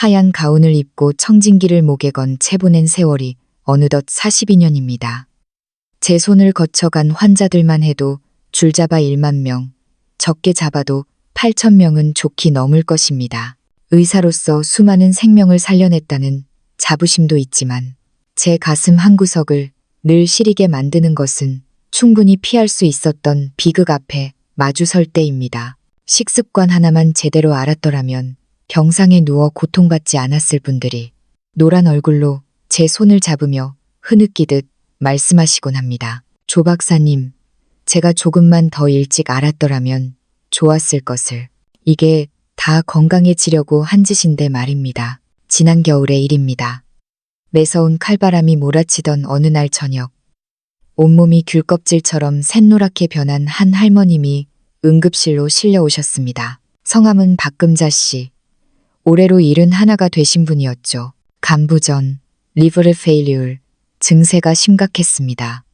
하얀 가운을 입고 청진기를 목에 건 채 보낸 세월이 어느덧 42년입니다. 제 손을 거쳐간 환자들만 해도 줄잡아 1만 명, 적게 잡아도 8천 명은 좋게 넘을 것입니다. 의사로서 수많은 생명을 살려냈다는 자부심도 있지만 제 가슴 한구석을 늘 시리게 만드는 것은 충분히 피할 수 있었던 비극 앞에 마주 설 때입니다. 식습관 하나만 제대로 알았더라면 병상에 누워 고통받지 않았을 분들이 노란 얼굴로 제 손을 잡으며 흐느끼듯 말씀하시곤 합니다. 조 박사님, 제가 조금만 더 일찍 알았더라면 좋았을 것을. 이게 다 건강해지려고 한 짓인데 말입니다. 지난 겨울의 일입니다. 매서운 칼바람이 몰아치던 어느 날 저녁, 온몸이 귤껍질처럼 샛노랗게 변한 한 할머님이 응급실로 실려오셨습니다. 성함은 박금자 씨. 올해로 71가 되신 분이었죠. 간부전, 리버르 페일리울, 증세가 심각했습니다.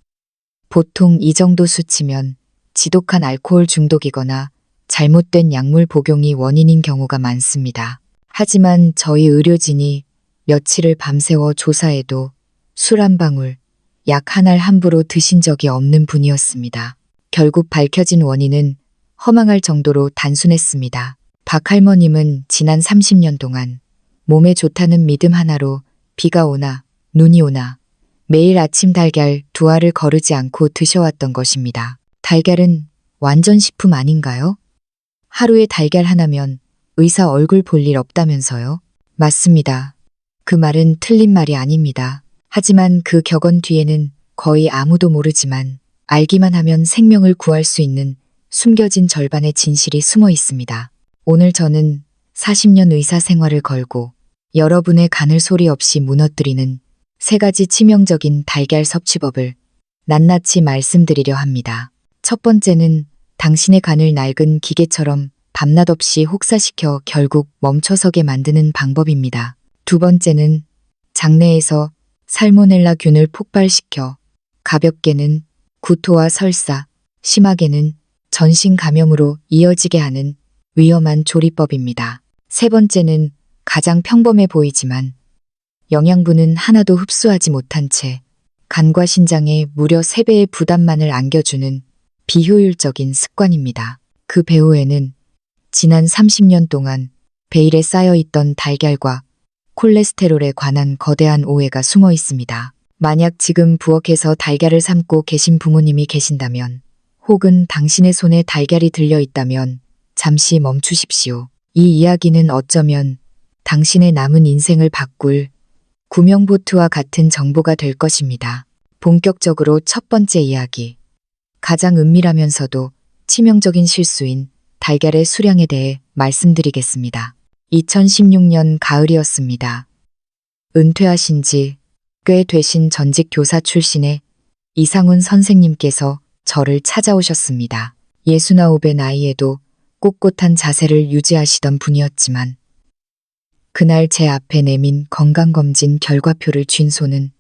보통 이 정도 수치면 지독한 알코올 중독이거나 잘못된 약물 복용이 원인인 경우가 많습니다. 하지만 저희 의료진이 며칠을 밤새워 조사해도 술 한 방울, 약 한 알 함부로 드신 적이 없는 분이었습니다. 결국 밝혀진 원인은 허망할 정도로 단순했습니다. 박 할머님은 지난 30년 동안 몸에 좋다는 믿음 하나로 비가 오나 눈이 오나 매일 아침 달걀 2알을 거르지 않고 드셔왔던 것입니다. 달걀은 완전 식품 아닌가요? 하루에 달걀 하나면 의사 얼굴 볼 일 없다면서요? 맞습니다. 그 말은 틀린 말이 아닙니다. 하지만 그 격언 뒤에는 거의 아무도 모르지만 알기만 하면 생명을 구할 수 있는 숨겨진 절반의 진실이 숨어 있습니다. 오늘 저는 40년 의사 생활을 걸고 여러분의 간을 소리 없이 무너뜨리는 3가지 치명적인 달걀 섭취법을 낱낱이 말씀드리려 합니다. 첫 번째는 당신의 간을 낡은 기계처럼 밤낮 없이 혹사시켜 결국 멈춰서게 만드는 방법입니다. 두 번째는 장내에서 살모넬라 균을 폭발시켜 가볍게는 구토와 설사, 심하게는 전신 감염으로 이어지게 하는 위험한 조리법입니다. 세 번째는 가장 평범해 보이지만 영양분은 하나도 흡수하지 못한 채 간과 신장에 무려 3배의 부담만을 안겨주는 비효율적인 습관입니다. 그 배후에는 지난 30년 동안 베일에 쌓여있던 달걀과 콜레스테롤에 관한 거대한 오해가 숨어 있습니다. 만약 지금 부엌에서 달걀을 삶고 계신 부모님이 계신다면 혹은 당신의 손에 달걀이 들려 있다면 잠시 멈추십시오. 이 이야기는 어쩌면 당신의 남은 인생을 바꿀 구명보트와 같은 정보가 될 것입니다. 본격적으로 첫 번째 이야기. 가장 은밀하면서도 치명적인 실수인 달걀의 수량에 대해 말씀드리겠습니다. 2016년 가을이었습니다. 은퇴하신 지 꽤 되신 전직 교사 출신의 이상훈 선생님께서 저를 찾아오셨습니다. 69의 나이에도 꼿꼿한 자세를 유지하시던 분이었지만 그날 제 앞에 내민 건강검진 결과표를 쥔 손은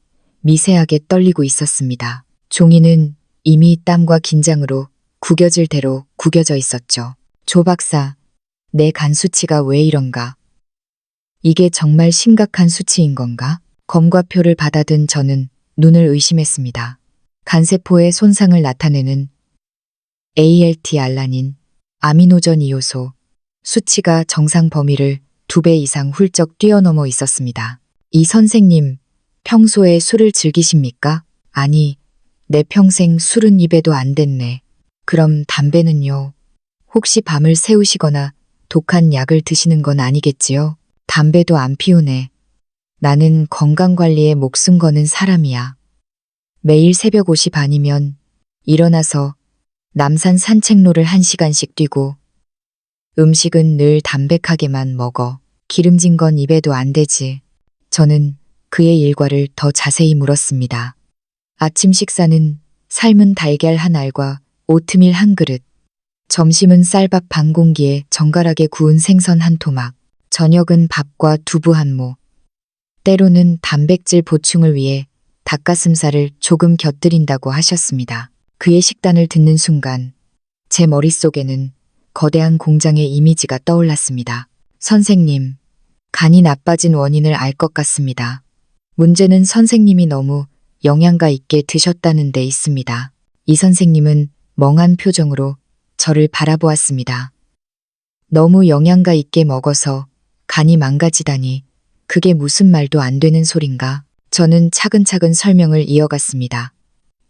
미세하게 떨리고 있었습니다. 종이는 이미 땀과 긴장으로 구겨질 대로 구겨져 있었죠. 조 박사, 내 간 수치가 왜 이런가? 이게 정말 심각한 수치인 건가? 검과표를 받아든 저는 눈을 의심했습니다. 간세포의 손상을 나타내는 ALT 알라닌, 아미노전 이효소, 수치가 정상 범위를 2배 이상 훌쩍 뛰어넘어 있었습니다. 이 선생님, 평소에 술을 즐기십니까? 아니, 내 평생 술은 입에도 안 댔네. 그럼 담배는요? 혹시 밤을 새우시거나 독한 약을 드시는 건 아니겠지요? 담배도 안 피우네. 나는 건강관리에 목숨 거는 사람이야. 매일 새벽 5시 반이면 일어나서 남산 산책로를 1시간씩 뛰고 음식은 늘 담백하게만 먹어. 기름진 건 입에도 안 되지. 저는 그의 일과를 더 자세히 물었습니다. 아침 식사는 삶은 달걀 한 알과 오트밀 한 그릇. 점심은 쌀밥 반 공기에 정갈하게 구운 생선 한 토막. 저녁은 밥과 두부 한 모. 때로는 단백질 보충을 위해 닭가슴살을 조금 곁들인다고 하셨습니다. 그의 식단을 듣는 순간 제 머릿속에는 거대한 공장의 이미지가 떠올랐습니다. 선생님, 간이 나빠진 원인을 알 것 같습니다. 문제는 선생님이 너무 영양가 있게 드셨다는 데 있습니다. 이 선생님은 멍한 표정으로 저를 바라보았습니다. 너무 영양가 있게 먹어서 간이 망가지다니 그게 무슨 말도 안 되는 소린가? 저는 차근차근 설명을 이어갔습니다.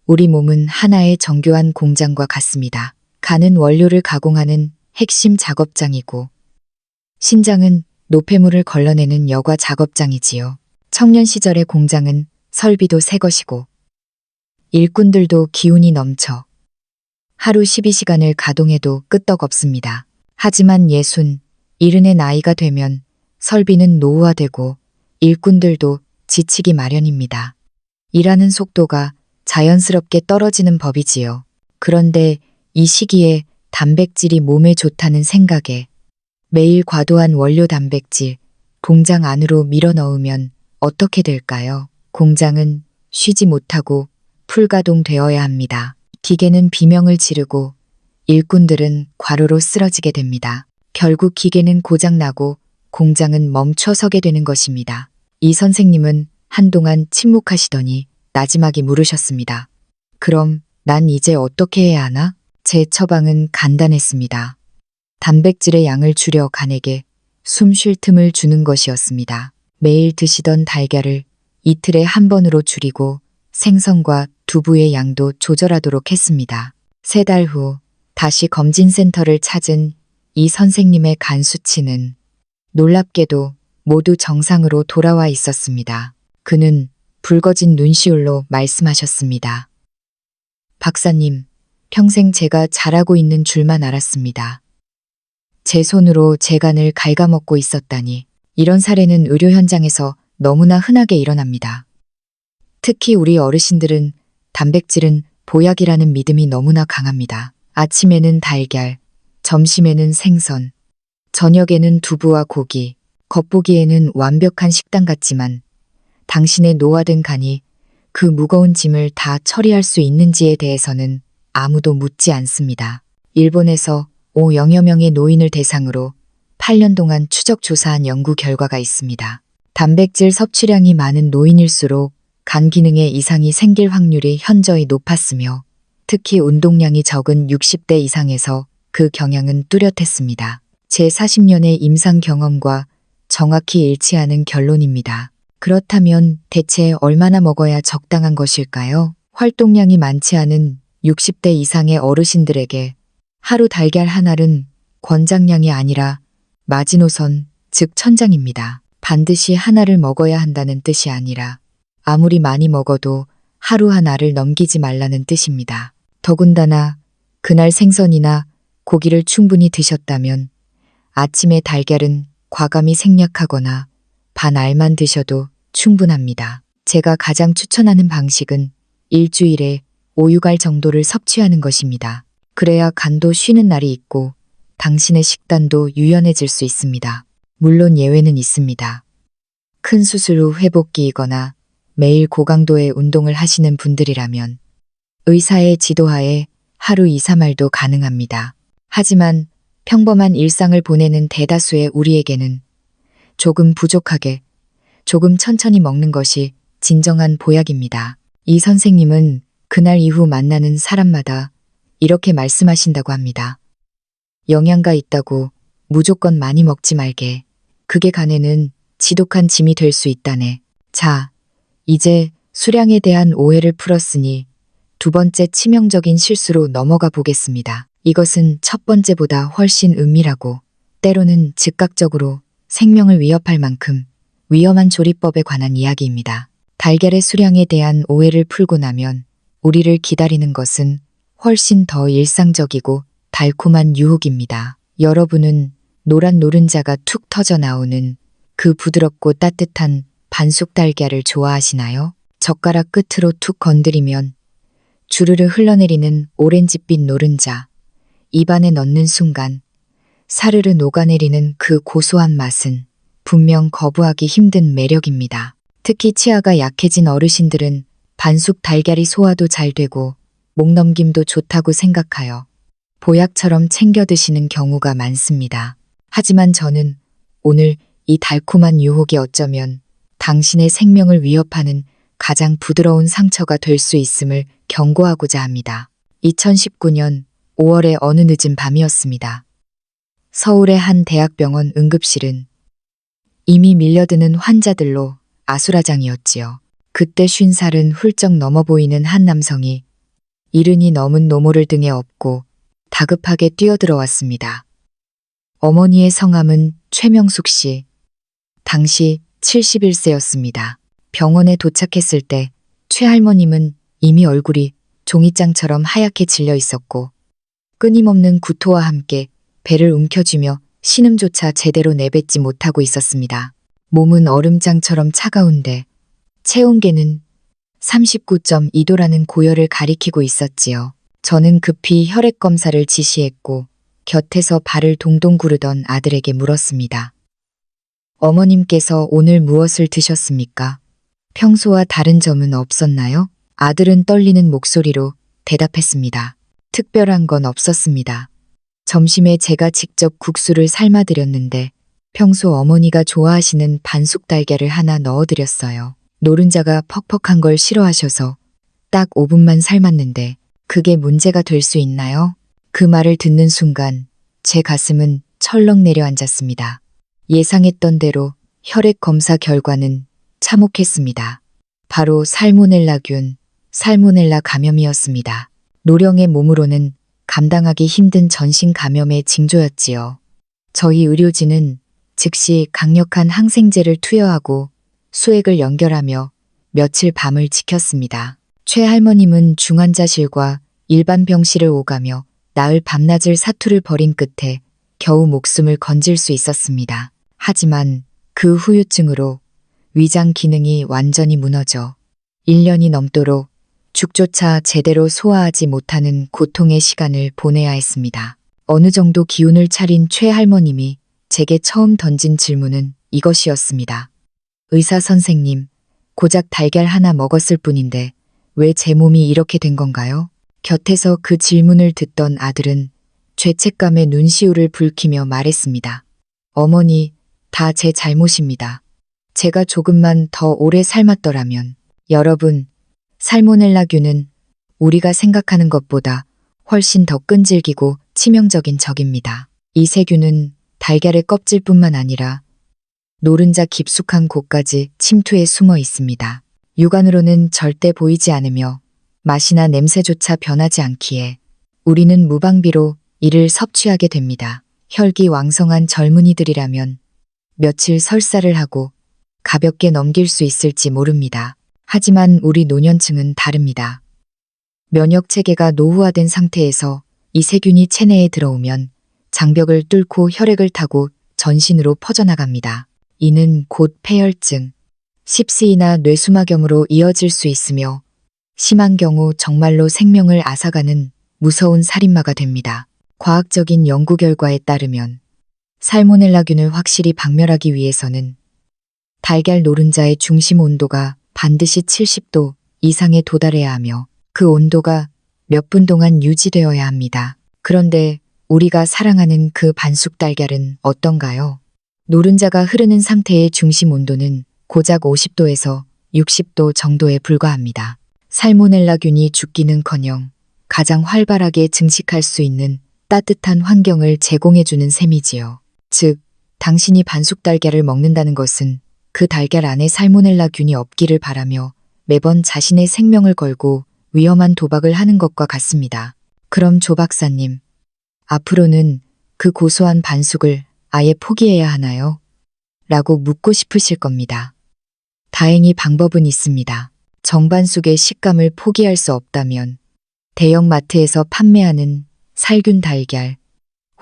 우리 몸은 하나의 정교한 공장과 같습니다. 간은 원료를 가공하는 핵심 작업장이고 신장은 노폐물을 걸러내는 여과 작업장이지요. 청년 시절의 공장은 설비도 새 것이고 일꾼들도 기운이 넘쳐 하루 12시간을 가동해도 끄떡없습니다. 하지만 60, 70의 나이가 되면 설비는 노후화되고 일꾼들도 지치기 마련입니다. 일하는 속도가 자연스럽게 떨어지는 법이지요. 그런데 이 시기에 단백질이 몸에 좋다는 생각에 매일 과도한 원료 단백질 공장 안으로 밀어 넣으면 어떻게 될까요? 공장은 쉬지 못하고 풀가동되어야 합니다. 기계는 비명을 지르고 일꾼들은 과로로 쓰러지게 됩니다. 결국 기계는 고장나고 공장은 멈춰 서게 되는 것입니다. 이 선생님은 한동안 침묵하시더니 나지막이 물으셨습니다. 그럼 난 이제 어떻게 해야 하나? 제 처방은 간단했습니다. 단백질의 양을 줄여 간에게 숨 쉴 틈을 주는 것이었습니다. 매일 드시던 달걀을 이틀에 한 번으로 줄이고 생선과 두부의 양도 조절하도록 했습니다. 3달 후 다시 검진센터를 찾은 이 선생님의 간 수치는 놀랍게도 모두 정상으로 돌아와 있었습니다. 그는 붉어진 눈시울로 말씀하셨습니다. 박사님, 평생 제가 잘하고 있는 줄만 알았습니다. 제 손으로 제 간을 갉아먹고 있었다니 이런 사례는 의료 현장에서 너무나 흔하게 일어납니다. 특히 우리 어르신들은 단백질은 보약이라는 믿음이 너무나 강합니다. 아침에는 달걀, 점심에는 생선, 저녁에는 두부와 고기, 겉보기에는 완벽한 식단 같지만 당신의 노화된 간이 그 무거운 짐을 다 처리할 수 있는지에 대해서는 아무도 묻지 않습니다. 일본에서 5여 명의 노인을 대상으로 8년 동안 추적 조사한 연구 결과가 있습니다. 단백질 섭취량이 많은 노인일수록 간 기능에 이상이 생길 확률이 현저히 높았으며 특히 운동량이 적은 60대 이상에서 그 경향은 뚜렷했습니다. 제 40년의 임상 경험과 정확히 일치하는 결론입니다. 그렇다면 대체 얼마나 먹어야 적당한 것일까요? 활동량이 많지 않은 60대 이상의 어르신들에게 하루 달걀 한 알은 권장량이 아니라 마지노선, 즉 천장입니다. 반드시 하나를 먹어야 한다는 뜻이 아니라 아무리 많이 먹어도 하루 한 알을 넘기지 말라는 뜻입니다. 더군다나 그날 생선이나 고기를 충분히 드셨다면 아침에 달걀은 과감히 생략하거나 반 알만 드셔도 충분합니다. 제가 가장 추천하는 방식은 일주일에 5~6알 정도를 섭취하는 것입니다. 그래야 간도 쉬는 날이 있고 당신의 식단도 유연해질 수 있습니다. 물론 예외는 있습니다. 큰 수술 후 회복기이거나 매일 고강도의 운동을 하시는 분들이라면 의사의 지도하에 하루 2~3알도 가능합니다. 하지만 평범한 일상을 보내는 대다수의 우리에게는 조금 부족하게, 조금 천천히 먹는 것이 진정한 보약입니다. 이 선생님은 그날 이후 만나는 사람마다 이렇게 말씀하신다고 합니다. 영양가 있다고 무조건 많이 먹지 말게. 그게 간에는 지독한 짐이 될 수 있다네. 자, 이제 수량에 대한 오해를 풀었으니 두 번째 치명적인 실수로 넘어가 보겠습니다. 이것은 첫 번째보다 훨씬 은밀하고 때로는 즉각적으로 생명을 위협할 만큼 위험한 조리법에 관한 이야기입니다. 달걀의 수량에 대한 오해를 풀고 나면 우리를 기다리는 것은 훨씬 더 일상적이고 달콤한 유혹입니다. 여러분은 노란 노른자가 툭 터져 나오는 그 부드럽고 따뜻한 반숙 달걀을 좋아하시나요? 젓가락 끝으로 툭 건드리면 주르르 흘러내리는 오렌지빛 노른자, 입안에 넣는 순간 사르르 녹아내리는 그 고소한 맛은 분명 거부하기 힘든 매력입니다. 특히 치아가 약해진 어르신들은 반숙 달걀이 소화도 잘 되고 목넘김도 좋다고 생각하여 보약처럼 챙겨 드시는 경우가 많습니다. 하지만 저는 오늘 이 달콤한 유혹이 어쩌면 당신의 생명을 위협하는 가장 부드러운 상처가 될 수 있음을 경고하고자 합니다. 2019년 5월의 어느 늦은 밤이었습니다. 서울의 한 대학병원 응급실은 이미 밀려드는 환자들로 아수라장이었지요. 그때 50살은 훌쩍 넘어 보이는 한 남성이 이른이 넘은 노모를 등에 업고 다급하게 뛰어들어왔습니다. 어머니의 성함은 최명숙 씨. 당시 71세였습니다. 병원에 도착했을 때 최할머님은 이미 얼굴이 종이장처럼 하얗게 질려 있었고 끊임없는 구토와 함께 배를 움켜쥐며 신음조차 제대로 내뱉지 못하고 있었습니다. 몸은 얼음장처럼 차가운데 체온계는 39.2도라는 고열을 가리키고 있었지요. 저는 급히 혈액 검사를 지시했고 곁에서 발을 동동 구르던 아들에게 물었습니다. 어머님께서 오늘 무엇을 드셨습니까? 평소와 다른 점은 없었나요? 아들은 떨리는 목소리로 대답했습니다. 특별한 건 없었습니다. 점심에 제가 직접 국수를 삶아드렸는데 평소 어머니가 좋아하시는 반숙 달걀을 하나 넣어드렸어요. 노른자가 퍽퍽한 걸 싫어하셔서 딱 5분만 삶았는데 그게 문제가 될 수 있나요? 그 말을 듣는 순간 제 가슴은 철렁 내려앉았습니다. 예상했던 대로 혈액 검사 결과는 참혹했습니다. 바로 살모넬라균, 살모넬라 감염이었습니다. 노령의 몸으로는 감당하기 힘든 전신 감염의 징조였지요. 저희 의료진은 즉시 강력한 항생제를 투여하고 수액을 연결하며 며칠 밤을 지켰습니다. 최 할머님은 중환자실과 일반 병실을 오가며 나흘 밤낮을 사투를 벌인 끝에 겨우 목숨을 건질 수 있었습니다. 하지만 그 후유증으로 위장 기능이 완전히 무너져 1년이 넘도록 죽조차 제대로 소화하지 못하는 고통의 시간을 보내야 했습니다. 어느 정도 기운을 차린 최 할머님이 제게 처음 던진 질문은 이것이었습니다. 의사 선생님, 고작 달걀 하나 먹었을 뿐인데 왜 제 몸이 이렇게 된 건가요? 곁에서 그 질문을 듣던 아들은 죄책감에 눈시울을 붉히며 말했습니다. 어머니, 다 제 잘못입니다. 제가 조금만 더 오래 삶았더라면. 여러분, 살모넬라균은 우리가 생각하는 것보다 훨씬 더 끈질기고 치명적인 적입니다. 이 세균은 달걀의 껍질뿐만 아니라 노른자 깊숙한 곳까지 침투해 숨어 있습니다. 육안으로는 절대 보이지 않으며 맛이나 냄새조차 변하지 않기에 우리는 무방비로 이를 섭취하게 됩니다. 혈기왕성한 젊은이들이라면 며칠 설사를 하고 가볍게 넘길 수 있을지 모릅니다. 하지만 우리 노년층은 다릅니다. 면역 체계가 노후화된 상태에서 이 세균이 체내에 들어오면 장벽을 뚫고 혈액을 타고 전신으로 퍼져나갑니다. 이는 곧 폐혈증, 십시이나 뇌수막염으로 이어질 수 있으며 심한 경우 정말로 생명을 앗아가는 무서운 살인마가 됩니다. 과학적인 연구 결과에 따르면 살모넬라균을 확실히 박멸하기 위해서는 달걀 노른자의 중심 온도가 반드시 70도 이상에 도달해야 하며 그 온도가 몇 분 동안 유지되어야 합니다. 그런데 우리가 사랑하는 그 반숙 달걀은 어떤가요? 노른자가 흐르는 상태의 중심 온도는 고작 50도에서 60도 정도에 불과합니다. 살모넬라균이 죽기는커녕 가장 활발하게 증식할 수 있는 따뜻한 환경을 제공해주는 셈이지요. 즉, 당신이 반숙 달걀을 먹는다는 것은 그 달걀 안에 살모넬라균이 없기를 바라며 매번 자신의 생명을 걸고 위험한 도박을 하는 것과 같습니다. 그럼 조 박사님, 앞으로는 그 고소한 반숙을 아예 포기해야 하나요? 라고 묻고 싶으실 겁니다. 다행히 방법은 있습니다. 정반숙의 식감을 포기할 수 없다면 대형마트에서 판매하는 살균 달걀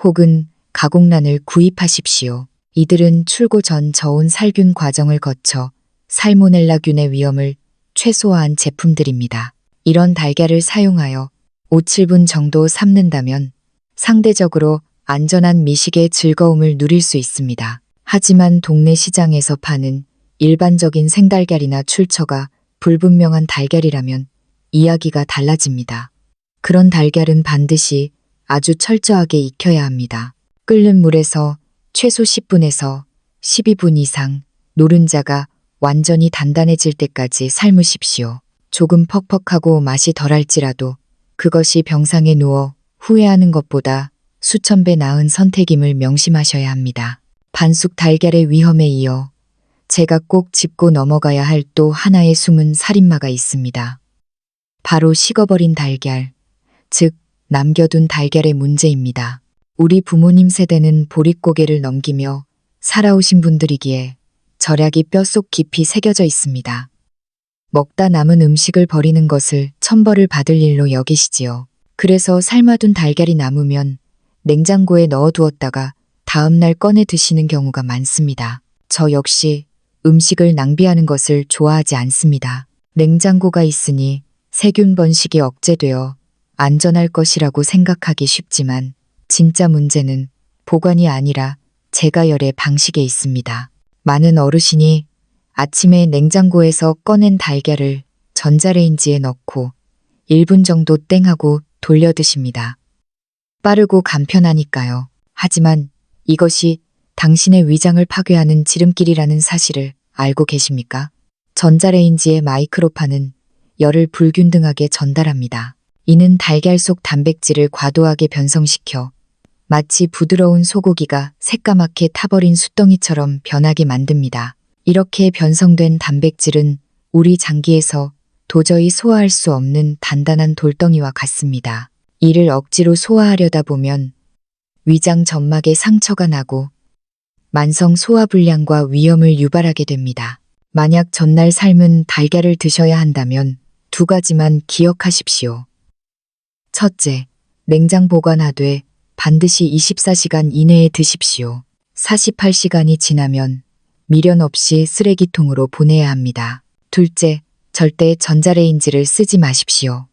혹은 가공란을 구입하십시오. 이들은 출고 전 저온 살균 과정을 거쳐 살모넬라균의 위험을 최소화한 제품들입니다. 이런 달걀을 사용하여 5, 7분 정도 삶는다면 상대적으로 안전한 미식의 즐거움을 누릴 수 있습니다. 하지만 동네 시장에서 파는 일반적인 생달걀이나 출처가 불분명한 달걀이라면 이야기가 달라집니다. 그런 달걀은 반드시 아주 철저하게 익혀야 합니다. 끓는 물에서 최소 10분에서 12분 이상 노른자가 완전히 단단해질 때까지 삶으십시오. 조금 퍽퍽하고 맛이 덜할지라도 그것이 병상에 누워 후회하는 것보다 수천 배 나은 선택임을 명심하셔야 합니다. 반숙 달걀의 위험에 이어 제가 꼭 짚고 넘어가야 할 또 하나의 숨은 살인마가 있습니다. 바로 식어버린 달걀, 즉 남겨둔 달걀의 문제입니다. 우리 부모님 세대는 보릿고개를 넘기며 살아오신 분들이기에 절약이 뼛속 깊이 새겨져 있습니다. 먹다 남은 음식을 버리는 것을 천벌을 받을 일로 여기시지요. 그래서 삶아둔 달걀이 남으면 냉장고에 넣어두었다가 다음날 꺼내 드시는 경우가 많습니다. 저 역시 음식을 낭비하는 것을 좋아하지 않습니다. 냉장고가 있으니 세균 번식이 억제되어 안전할 것이라고 생각하기 쉽지만 진짜 문제는 보관이 아니라 재가열의 방식에 있습니다. 많은 어르신이 아침에 냉장고에서 꺼낸 달걀을 전자레인지에 넣고 1분 정도 땡하고 돌려 드십니다. 빠르고 간편하니까요. 하지만 이것이 당신의 위장을 파괴하는 지름길이라는 사실을 알고 계십니까? 전자레인지의 마이크로파는 열을 불균등하게 전달합니다. 이는 달걀 속 단백질을 과도하게 변성시켜 마치 부드러운 소고기가 새까맣게 타버린 숯덩이처럼 변하게 만듭니다. 이렇게 변성된 단백질은 우리 장기에서 도저히 소화할 수 없는 단단한 돌덩이와 같습니다. 이를 억지로 소화하려다 보면 위장 점막에 상처가 나고 만성 소화불량과 위염을 유발하게 됩니다. 만약 전날 삶은 달걀을 드셔야 한다면 두 가지만 기억하십시오. 첫째, 냉장 보관하되 반드시 24시간 이내에 드십시오. 48시간이 지나면 미련 없이 쓰레기통으로 보내야 합니다. 둘째, 절대 전자레인지를 쓰지 마십시오.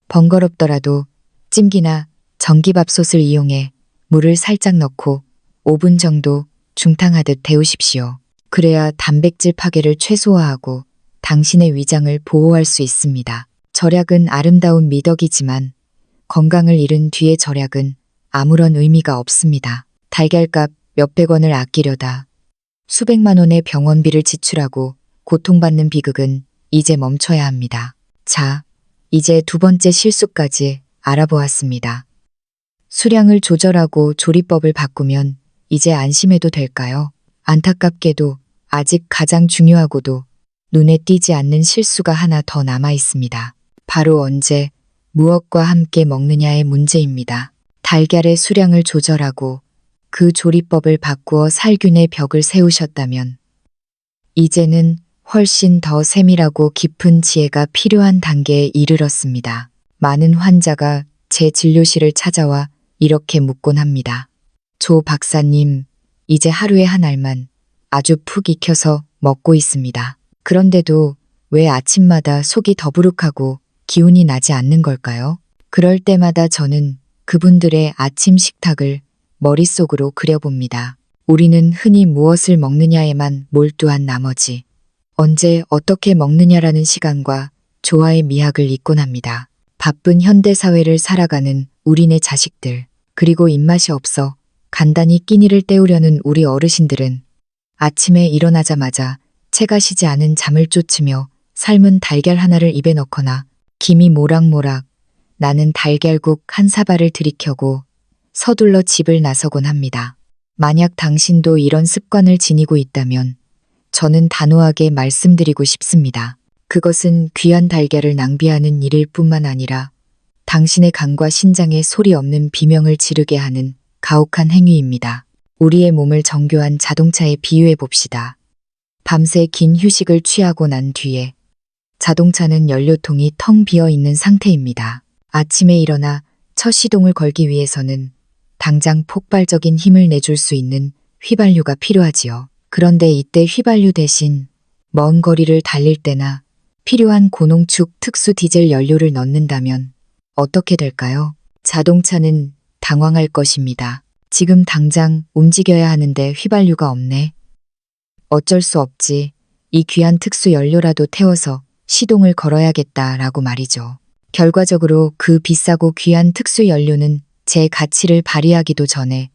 번거롭더라도 찜기나 전기밥솥을 이용해 물을 살짝 넣고 5분 정도 중탕하듯 데우십시오. 그래야 단백질 파괴를 최소화하고 당신의 위장을 보호할 수 있습니다. 절약은 아름다운 미덕이지만 건강을 잃은 뒤의 절약은 아무런 의미가 없습니다. 달걀값 몇백 원을 아끼려다 수백만 원의 병원비를 지출하고 고통받는 비극은 이제 멈춰야 합니다. 자, 이제 두 번째 실수까지 알아보았습니다. 수량을 조절하고 조리법을 바꾸면 이제 안심해도 될까요? 안타깝게도 아직 가장 중요하고도 눈에 띄지 않는 실수가 하나 더 남아 있습니다. 바로 언제, 무엇과 함께 먹느냐의 문제입니다. 달걀의 수량을 조절하고 그 조리법을 바꾸어 살균의 벽을 세우셨다면 이제는 훨씬 더 세밀하고 깊은 지혜가 필요한 단계에 이르렀습니다. 많은 환자가 제 진료실을 찾아와 이렇게 묻곤 합니다. 조 박사님, 이제 하루에 한 알만 아주 푹 익혀서 먹고 있습니다. 그런데도 왜 아침마다 속이 더부룩하고 기운이 나지 않는 걸까요? 그럴 때마다 저는 그분들의 아침 식탁을 머릿속으로 그려봅니다. 우리는 흔히 무엇을 먹느냐에만 몰두한 나머지 언제 어떻게 먹느냐라는 시간과 조화의 미학을 잊곤 합니다. 바쁜 현대사회를 살아가는 우리네 자식들, 그리고 입맛이 없어 간단히 끼니를 때우려는 우리 어르신들은 아침에 일어나자마자 채가 쉬지 않은 잠을 쫓으며 삶은 달걀 하나를 입에 넣거나 김이 모락모락 나는 달걀국 한 사발을 들이켜고 서둘러 집을 나서곤 합니다. 만약 당신도 이런 습관을 지니고 있다면 저는 단호하게 말씀드리고 싶습니다. 그것은 귀한 달걀을 낭비하는 일일 뿐만 아니라 당신의 간과 신장에 소리 없는 비명을 지르게 하는 가혹한 행위입니다. 우리의 몸을 정교한 자동차에 비유해 봅시다. 밤새 긴 휴식을 취하고 난 뒤에 자동차는 연료통이 텅 비어 있는 상태입니다. 아침에 일어나 첫 시동을 걸기 위해서는 당장 폭발적인 힘을 내줄 수 있는 휘발유가 필요하지요. 그런데 이때 휘발유 대신 먼 거리를 달릴 때나 필요한 고농축 특수 디젤 연료를 넣는다면 어떻게 될까요? 자동차는 당황할 것입니다. 지금 당장 움직여야 하는데 휘발유가 없네. 어쩔 수 없지. 이 귀한 특수 연료라도 태워서 시동을 걸어야겠다라고 말이죠. 결과적으로 그 비싸고 귀한 특수 연료는 제 가치를 발휘하기도 전에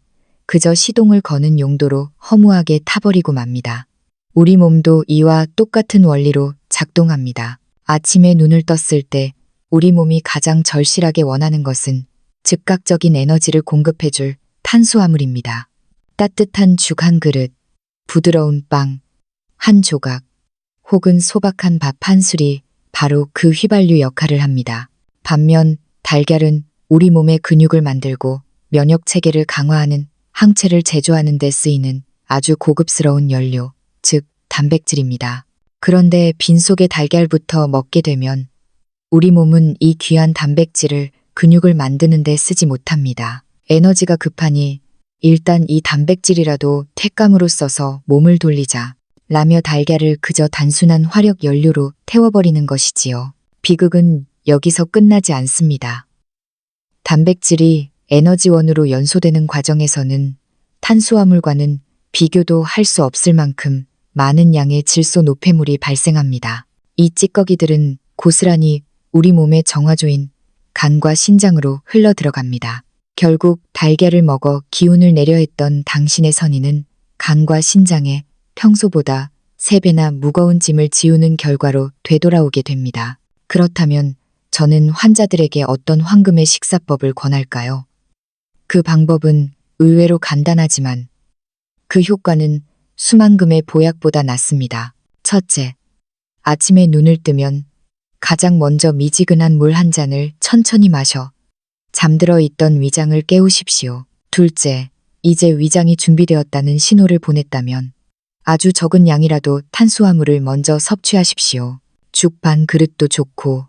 그저 시동을 거는 용도로 허무하게 타버리고 맙니다. 우리 몸도 이와 똑같은 원리로 작동합니다. 아침에 눈을 떴을 때 우리 몸이 가장 절실하게 원하는 것은 즉각적인 에너지를 공급해줄 탄수화물입니다. 따뜻한 죽 한 그릇, 부드러운 빵 한 조각, 혹은 소박한 밥 한 술이 바로 그 휘발유 역할을 합니다. 반면 달걀은 우리 몸의 근육을 만들고 면역 체계를 강화하는 항체를 제조하는 데 쓰이는 아주 고급스러운 연료, 즉 단백질입니다. 그런데 빈속의 달걀부터 먹게 되면 우리 몸은 이 귀한 단백질을 근육을 만드는 데 쓰지 못합니다. 에너지가 급하니 일단 이 단백질이라도 택감으로 써서 몸을 돌리자 라며 달걀을 그저 단순한 화력 연료로 태워버리는 것이지요. 비극은 여기서 끝나지 않습니다. 단백질이 에너지원으로 연소되는 과정에서는 탄수화물과는 비교도 할 수 없을 만큼 많은 양의 질소 노폐물이 발생합니다. 이 찌꺼기들은 고스란히 우리 몸의 정화조인 간과 신장으로 흘러 들어갑니다. 결국 달걀을 먹어 기운을 내려 했던 당신의 선의는 간과 신장에 평소보다 3배나 무거운 짐을 지우는 결과로 되돌아오게 됩니다. 그렇다면 저는 환자들에게 어떤 황금의 식사법을 권할까요? 그 방법은 의외로 간단하지만 그 효과는 수만 금의 보약보다 낫습니다. 첫째, 아침에 눈을 뜨면 가장 먼저 미지근한 물 한 잔을 천천히 마셔 잠들어 있던 위장을 깨우십시오. 둘째, 이제 위장이 준비되었다는 신호를 보냈다면 아주 적은 양이라도 탄수화물을 먼저 섭취하십시오. 죽 반 그릇도 좋고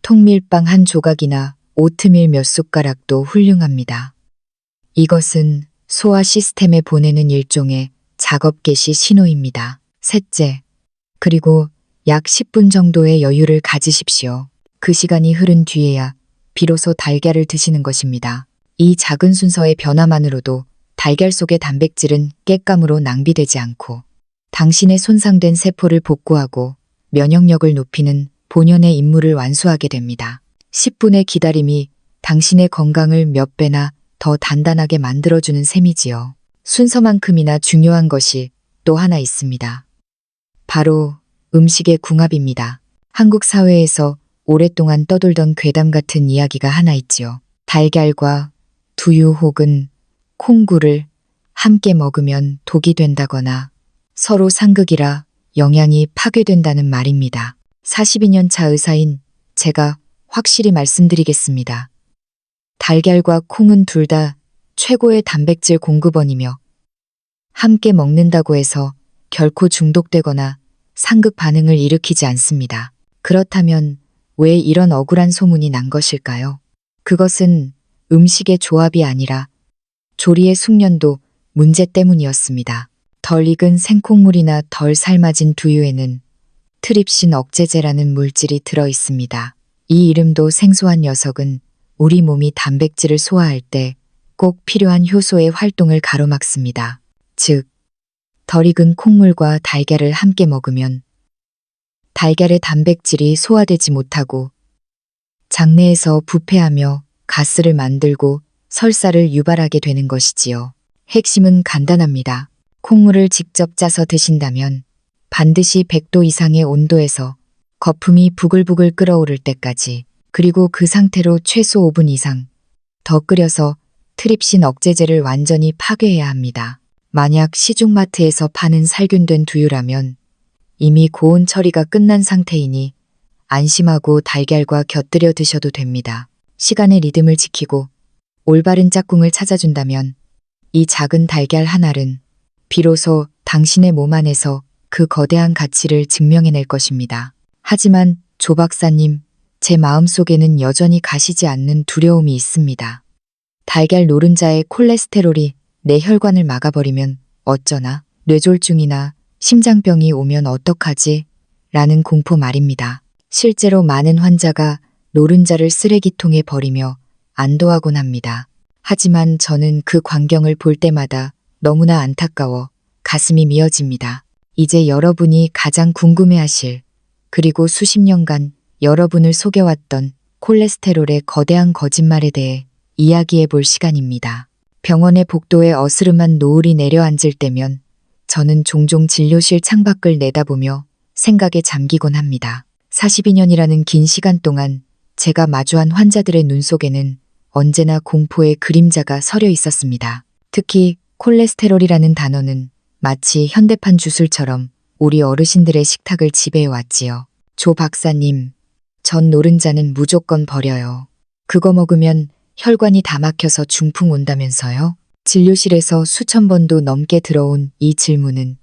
통밀빵 한 조각이나 오트밀 몇 숟가락도 훌륭합니다. 이것은 소화 시스템에 보내는 일종의 작업 개시 신호입니다. 셋째, 그리고 약 10분 정도의 여유를 가지십시오. 그 시간이 흐른 뒤에야 비로소 달걀을 드시는 것입니다. 이 작은 순서의 변화만으로도 달걀 속의 단백질은 깸감으로 낭비되지 않고 당신의 손상된 세포를 복구하고 면역력을 높이는 본연의 임무를 완수하게 됩니다. 10분의 기다림이 당신의 건강을 몇 배나 더 단단하게 만들어주는 셈이지요. 순서만큼이나 중요한 것이 또 하나 있습니다. 바로 음식의 궁합입니다. 한국 사회에서 오랫동안 떠돌던 괴담 같은 이야기가 하나 있지요. 달걀과 두유 혹은 콩굴을 함께 먹으면 독이 된다거나 서로 상극이라 영양이 파괴된다는 말입니다. 42년 차 의사인 제가 확실히 말씀드리겠습니다. 달걀과 콩은 둘 다 최고의 단백질 공급원이며 함께 먹는다고 해서 결코 중독되거나 상극 반응을 일으키지 않습니다. 그렇다면 왜 이런 억울한 소문이 난 것일까요? 그것은 음식의 조합이 아니라 조리의 숙련도 문제 때문이었습니다. 덜 익은 생콩물이나 덜 삶아진 두유에는 트립신 억제제라는 물질이 들어 있습니다. 이 이름도 생소한 녀석은 우리 몸이 단백질을 소화할 때 꼭 필요한 효소의 활동을 가로막습니다. 즉, 덜 익은 콩물과 달걀을 함께 먹으면 달걀의 단백질이 소화되지 못하고 장내에서 부패하며 가스를 만들고 설사를 유발하게 되는 것이지요. 핵심은 간단합니다. 콩물을 직접 짜서 드신다면 반드시 100도 이상의 온도에서 거품이 부글부글 끓어오를 때까지, 그리고 그 상태로 최소 5분 이상 더 끓여서 트립신 억제제를 완전히 파괴해야 합니다. 만약 시중마트에서 파는 살균된 두유라면 이미 고온 처리가 끝난 상태이니 안심하고 달걀과 곁들여 드셔도 됩니다. 시간의 리듬을 지키고 올바른 짝꿍을 찾아준다면 이 작은 달걀 한 알은 비로소 당신의 몸 안에서 그 거대한 가치를 증명해낼 것입니다. 하지만 조 박사님, 제 마음속에는 여전히 가시지 않는 두려움이 있습니다. 달걀 노른자의 콜레스테롤이 내 혈관을 막아버리면 어쩌나? 뇌졸중이나 심장병이 오면 어떡하지? 라는 공포 말입니다. 실제로 많은 환자가 노른자를 쓰레기통에 버리며 안도하곤 합니다. 하지만 저는 그 광경을 볼 때마다 너무나 안타까워 가슴이 미어집니다. 이제 여러분이 가장 궁금해하실, 그리고 수십 년간 여러분을 속여왔던 콜레스테롤의 거대한 거짓말에 대해 이야기해 볼 시간입니다. 병원의 복도에 어스름한 노을이 내려앉을 때면 저는 종종 진료실 창밖을 내다보며 생각에 잠기곤 합니다. 42년이라는 긴 시간 동안 제가 마주한 환자들의 눈 속에는 언제나 공포의 그림자가 서려 있었습니다. 특히 콜레스테롤이라는 단어는 마치 현대판 주술처럼 우리 어르신들의 식탁을 지배해 왔지요. 조 박사님, 전 노른자는 무조건 버려요. 그거 먹으면 혈관이 다 막혀서 중풍 온다면서요? 진료실에서 수천 번도 넘게 들어온 이 질문은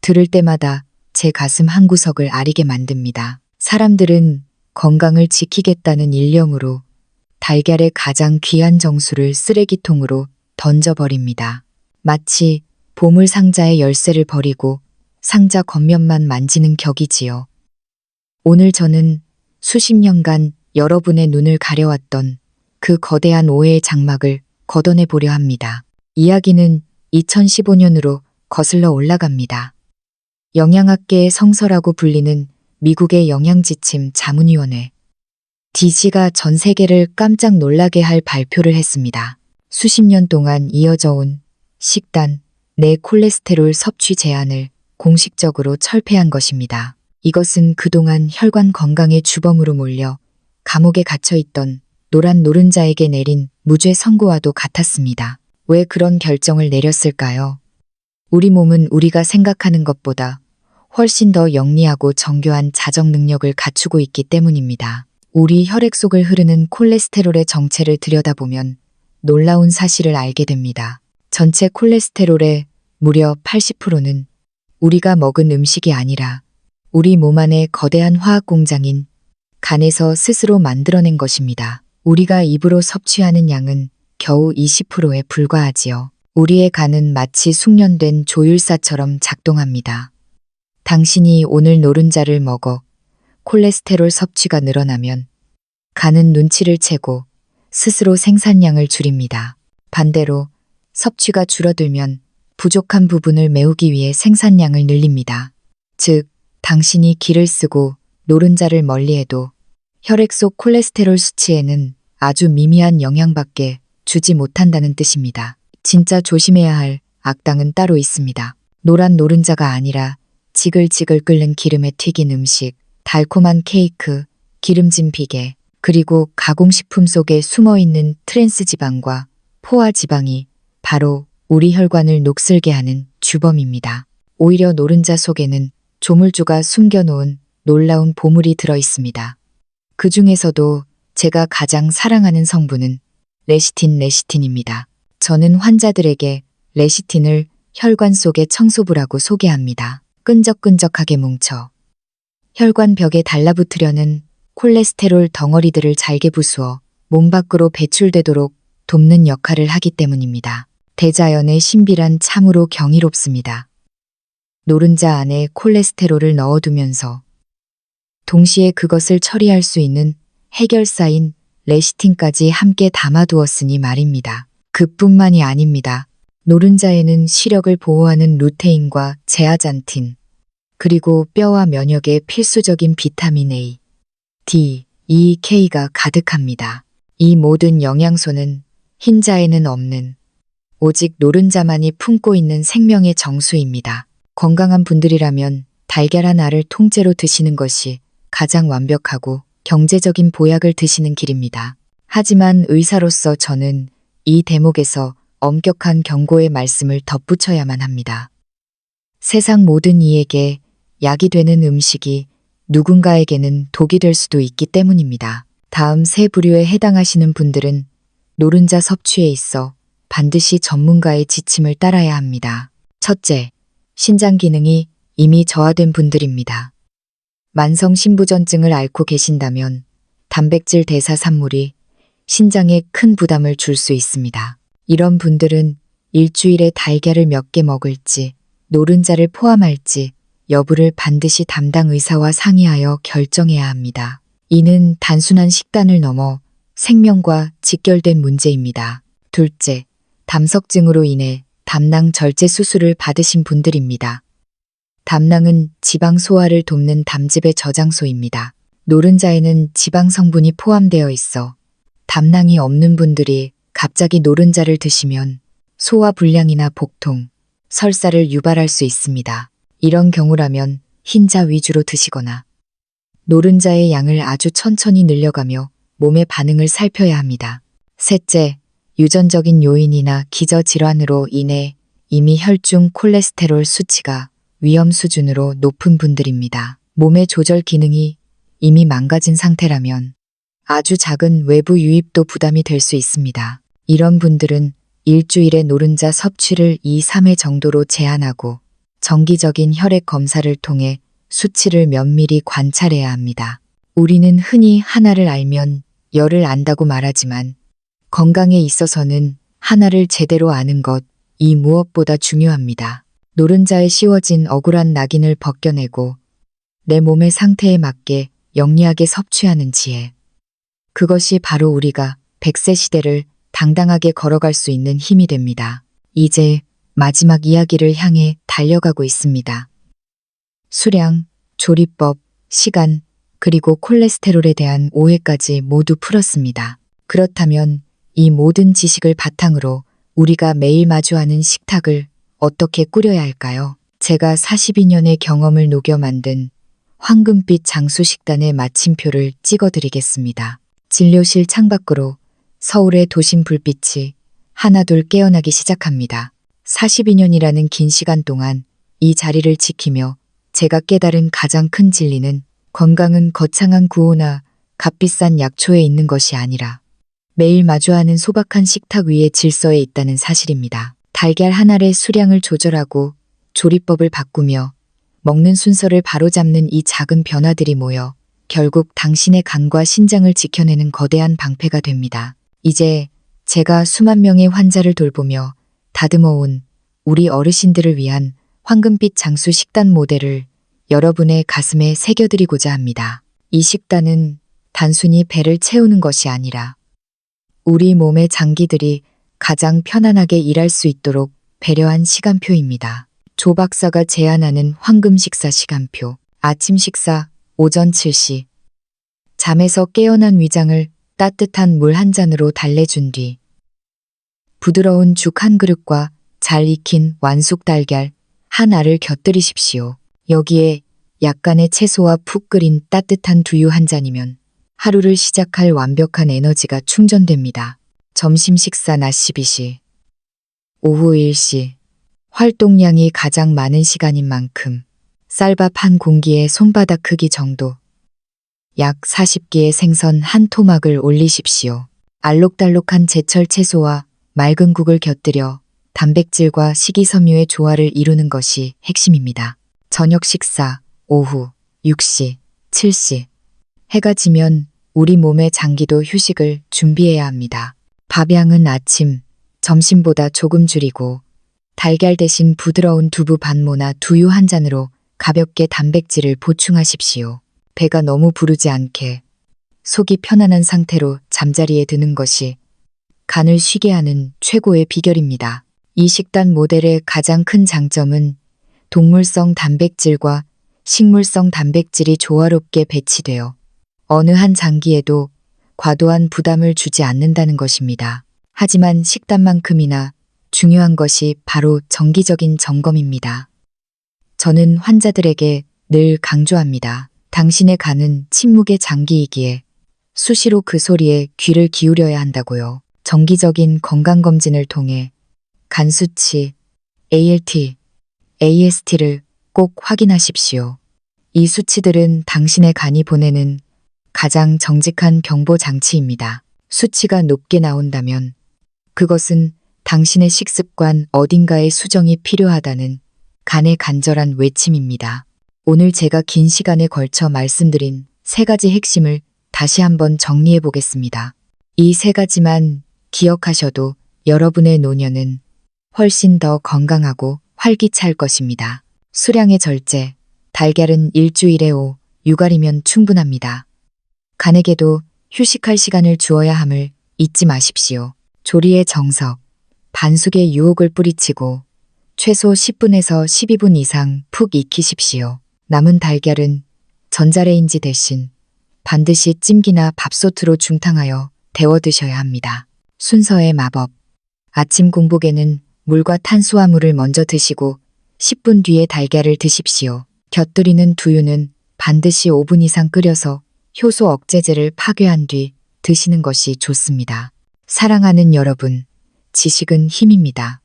들을 때마다 제 가슴 한구석을 아리게 만듭니다. 사람들은 건강을 지키겠다는 일념으로 달걀의 가장 귀한 정수를 쓰레기통으로 던져버립니다. 마치 보물 상자의 열쇠를 버리고 상자 겉면만 만지는 격이지요. 오늘 저는 수십 년간 여러분의 눈을 가려왔던 그 거대한 오해의 장막을 걷어내 보려 합니다. 이야기는 2015년으로 거슬러 올라갑니다. 영양학계의 성서라고 불리는 미국의 영양지침 자문위원회 DC가 전 세계를 깜짝 놀라게 할 발표를 했습니다. 수십 년 동안 이어져 온 식단 내 콜레스테롤 섭취 제한을 공식적으로 철폐한 것입니다. 이것은 그동안 혈관 건강의 주범으로 몰려 감옥에 갇혀있던 노란 노른자에게 내린 무죄 선고와도 같았습니다. 왜 그런 결정을 내렸을까요? 우리 몸은 우리가 생각하는 것보다 훨씬 더 영리하고 정교한 자정 능력을 갖추고 있기 때문입니다. 우리 혈액 속을 흐르는 콜레스테롤의 정체를 들여다보면 놀라운 사실을 알게 됩니다. 전체 콜레스테롤의 무려 80%는 우리가 먹은 음식이 아니라 우리 몸 안의 거대한 화학 공장인 간에서 스스로 만들어낸 것입니다. 우리가 입으로 섭취하는 양은 겨우 20%에 불과하지요. 우리의 간은 마치 숙련된 조율사처럼 작동합니다. 당신이 오늘 노른자를 먹어 콜레스테롤 섭취가 늘어나면 간은 눈치를 채고 스스로 생산량을 줄입니다. 반대로 섭취가 줄어들면 부족한 부분을 메우기 위해 생산량을 늘립니다. 즉, 당신이 기를 쓰고 노른자를 멀리해도 혈액 속 콜레스테롤 수치에는 아주 미미한 영향밖에 주지 못한다는 뜻입니다. 진짜 조심해야 할 악당은 따로 있습니다. 노란 노른자가 아니라 지글지글 끓는 기름에 튀긴 음식, 달콤한 케이크, 기름진 비계, 그리고 가공식품 속에 숨어있는 트랜스 지방과 포화 지방이 바로 우리 혈관을 녹슬게 하는 주범입니다. 오히려 노른자 속에는 조물주가 숨겨놓은 놀라운 보물이 들어 있습니다. 그 중에서도 제가 가장 사랑하는 성분은 레시틴입니다. 저는 환자들에게 레시틴을 혈관 속의 청소부라고 소개합니다. 끈적끈적하게 뭉쳐 혈관 벽에 달라붙으려는 콜레스테롤 덩어리들을 잘게 부수어 몸 밖으로 배출되도록 돕는 역할을 하기 때문입니다. 대자연의 신비란 참으로 경이롭습니다. 노른자 안에 콜레스테롤을 넣어두면서 동시에 그것을 처리할 수 있는 해결사인 레시틴까지 함께 담아두었으니 말입니다. 그뿐만이 아닙니다. 노른자에는 시력을 보호하는 루테인과 제아잔틴, 그리고 뼈와 면역에 필수적인 비타민 A, D, E, K가 가득합니다. 이 모든 영양소는 흰자에는 없는 오직 노른자만이 품고 있는 생명의 정수입니다. 건강한 분들이라면 달걀 한 알을 통째로 드시는 것이 가장 완벽하고 경제적인 보약을 드시는 길입니다. 하지만 의사로서 저는 이 대목에서 엄격한 경고의 말씀을 덧붙여야만 합니다. 세상 모든 이에게 약이 되는 음식이 누군가에게는 독이 될 수도 있기 때문입니다. 다음 세 부류에 해당하시는 분들은 노른자 섭취에 있어 반드시 전문가의 지침을 따라야 합니다. 첫째, 신장 기능이 이미 저하된 분들입니다. 만성 신부전증을 앓고 계신다면 단백질 대사 산물이 신장에 큰 부담을 줄 수 있습니다. 이런 분들은 일주일에 달걀을 몇 개 먹을지, 노른자를 포함할지 여부를 반드시 담당 의사와 상의하여 결정해야 합니다. 이는 단순한 식단을 넘어 생명과 직결된 문제입니다. 둘째, 담석증으로 인해 담낭 절제 수술을 받으신 분들입니다. 담낭은 지방 소화를 돕는 담즙의 저장소입니다. 노른자에는 지방 성분이 포함되어 있어 담낭이 없는 분들이 갑자기 노른자를 드시면 소화 불량이나 복통, 설사를 유발할 수 있습니다. 이런 경우라면 흰자 위주로 드시거나 노른자의 양을 아주 천천히 늘려가며 몸의 반응을 살펴야 합니다. 셋째, 유전적인 요인이나 기저질환으로 인해 이미 혈중 콜레스테롤 수치가 위험 수준으로 높은 분들입니다. 몸의 조절 기능이 이미 망가진 상태라면 아주 작은 외부 유입도 부담이 될 수 있습니다. 이런 분들은 일주일에 노른자 섭취를 2, 3회 정도로 제한하고 정기적인 혈액 검사를 통해 수치를 면밀히 관찰해야 합니다. 우리는 흔히 하나를 알면 열을 안다고 말하지만 건강에 있어서는 하나를 제대로 아는 것, 이 무엇보다 중요합니다. 노른자에 씌워진 억울한 낙인을 벗겨내고 내 몸의 상태에 맞게 영리하게 섭취하는 지혜. 그것이 바로 우리가 100세 시대를 당당하게 걸어갈 수 있는 힘이 됩니다. 이제 마지막 이야기를 향해 달려가고 있습니다. 수량, 조리법, 시간, 그리고 콜레스테롤에 대한 오해까지 모두 풀었습니다. 그렇다면 이 모든 지식을 바탕으로 우리가 매일 마주하는 식탁을 어떻게 꾸려야 할까요? 제가 42년의 경험을 녹여 만든 황금빛 장수 식단의 마침표를 찍어드리겠습니다. 진료실 창밖으로 서울의 도심 불빛이 하나둘 깨어나기 시작합니다. 42년이라는 긴 시간 동안 이 자리를 지키며 제가 깨달은 가장 큰 진리는 건강은 거창한 구호나 값비싼 약초에 있는 것이 아니라 매일 마주하는 소박한 식탁 위의 질서에 있다는 사실입니다. 달걀 한 알의 수량을 조절하고 조리법을 바꾸며 먹는 순서를 바로잡는 이 작은 변화들이 모여 결국 당신의 간과 신장을 지켜내는 거대한 방패가 됩니다. 이제 제가 수만 명의 환자를 돌보며 다듬어온 우리 어르신들을 위한 황금빛 장수 식단 모델을 여러분의 가슴에 새겨드리고자 합니다. 이 식단은 단순히 배를 채우는 것이 아니라 우리 몸의 장기들이 가장 편안하게 일할 수 있도록 배려한 시간표입니다. 조 박사가 제안하는 황금 식사 시간표. 아침 식사 오전 7시. 잠에서 깨어난 위장을 따뜻한 물 한 잔으로 달래준 뒤 부드러운 죽 한 그릇과 잘 익힌 완숙 달걀 한 알을 곁들이십시오. 여기에 약간의 채소와 푹 끓인 따뜻한 두유 한 잔이면 하루를 시작할 완벽한 에너지가 충전됩니다. 점심 식사 낮 12시, 오후 1시. 활동량이 가장 많은 시간인 만큼 쌀밥 한 공기에 손바닥 크기 정도, 약 40개의 생선 한 토막을 올리십시오. 알록달록한 제철 채소와 맑은 국을 곁들여 단백질과 식이섬유의 조화를 이루는 것이 핵심입니다. 저녁 식사 오후 6시, 7시. 해가 지면 우리 몸의 장기도 휴식을 준비해야 합니다. 밥양은 아침, 점심보다 조금 줄이고 달걀 대신 부드러운 두부 반모나 두유 한 잔으로 가볍게 단백질을 보충하십시오. 배가 너무 부르지 않게 속이 편안한 상태로 잠자리에 드는 것이 간을 쉬게 하는 최고의 비결입니다. 이 식단 모델의 가장 큰 장점은 동물성 단백질과 식물성 단백질이 조화롭게 배치되어 어느 한 장기에도 과도한 부담을 주지 않는다는 것입니다. 하지만 식단만큼이나 중요한 것이 바로 정기적인 점검입니다. 저는 환자들에게 늘 강조합니다. 당신의 간은 침묵의 장기이기에 수시로 그 소리에 귀를 기울여야 한다고요. 정기적인 건강검진을 통해 간 수치, ALT, AST를 꼭 확인하십시오. 이 수치들은 당신의 간이 보내는 가장 정직한 경보 장치입니다. 수치가 높게 나온다면 그것은 당신의 식습관 어딘가에 수정이 필요하다는 간의 간절한 외침입니다. 오늘 제가 긴 시간에 걸쳐 말씀드린 3가지 핵심을 다시 한번 정리해 보겠습니다. 이 3가지만 기억하셔도 여러분의 노년은 훨씬 더 건강하고 활기찰 것입니다. 수량의 절제, 달걀은 일주일에 5, 6알이면 충분합니다. 간에게도 휴식할 시간을 주어야 함을 잊지 마십시오. 조리의 정석, 반숙의 유혹을 뿌리치고 최소 10분에서 12분 이상 푹 익히십시오. 남은 달걀은 전자레인지 대신 반드시 찜기나 밥솥으로 중탕하여 데워 드셔야 합니다. 순서의 마법. 아침 공복에는 물과 탄수화물을 먼저 드시고 10분 뒤에 달걀을 드십시오. 곁들이는 두유는 반드시 5분 이상 끓여서 효소 억제제를 파괴한 뒤 드시는 것이 좋습니다. 사랑하는 여러분, 지식은 힘입니다.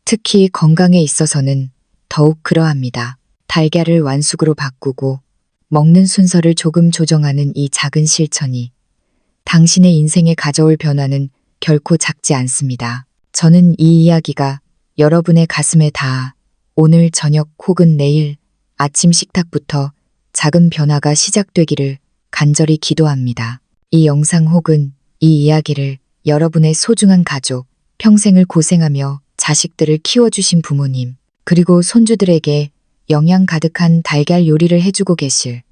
특히 건강에 있어서는 더욱 그러합니다. 달걀을 완숙으로 바꾸고 먹는 순서를 조금 조정하는 이 작은 실천이 당신의 인생에 가져올 변화는 결코 작지 않습니다. 저는 이 이야기가 여러분의 가슴에 닿아 오늘 저녁 혹은 내일 아침 식탁부터 작은 변화가 시작되기를 간절히 기도합니다. 이 영상 혹은 이 이야기를 여러분의 소중한 가족, 평생을 고생하며 자식들을 키워주신 부모님, 그리고 손주들에게 영양 가득한 달걀 요리를 해주고 계실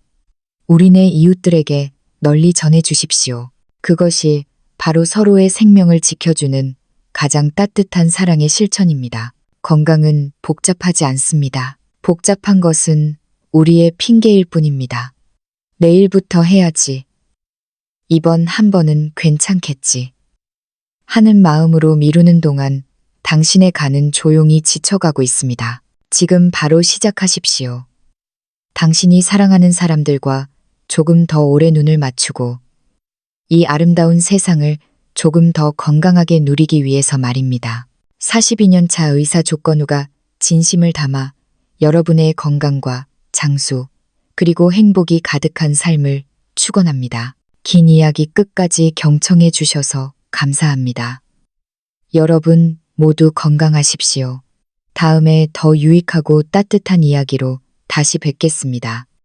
우리네 이웃들에게 널리 전해주십시오. 그것이 바로 서로의 생명을 지켜주는 가장 따뜻한 사랑의 실천입니다. 건강은 복잡하지 않습니다. 복잡한 것은 우리의 핑계일 뿐입니다. 내일부터 해야지. 이번 한 번은 괜찮겠지. 하는 마음으로 미루는 동안 당신의 간은 조용히 지쳐가고 있습니다. 지금 바로 시작하십시오. 당신이 사랑하는 사람들과 조금 더 오래 눈을 맞추고 이 아름다운 세상을 조금 더 건강하게 누리기 위해서 말입니다. 42년 차 의사 조건우가 진심을 담아 여러분의 건강과 장수, 그리고 행복이 가득한 삶을 축원합니다. 긴 이야기 끝까지 경청해 주셔서 감사합니다. 여러분 모두 건강하십시오. 다음에 더 유익하고 따뜻한 이야기로 다시 뵙겠습니다.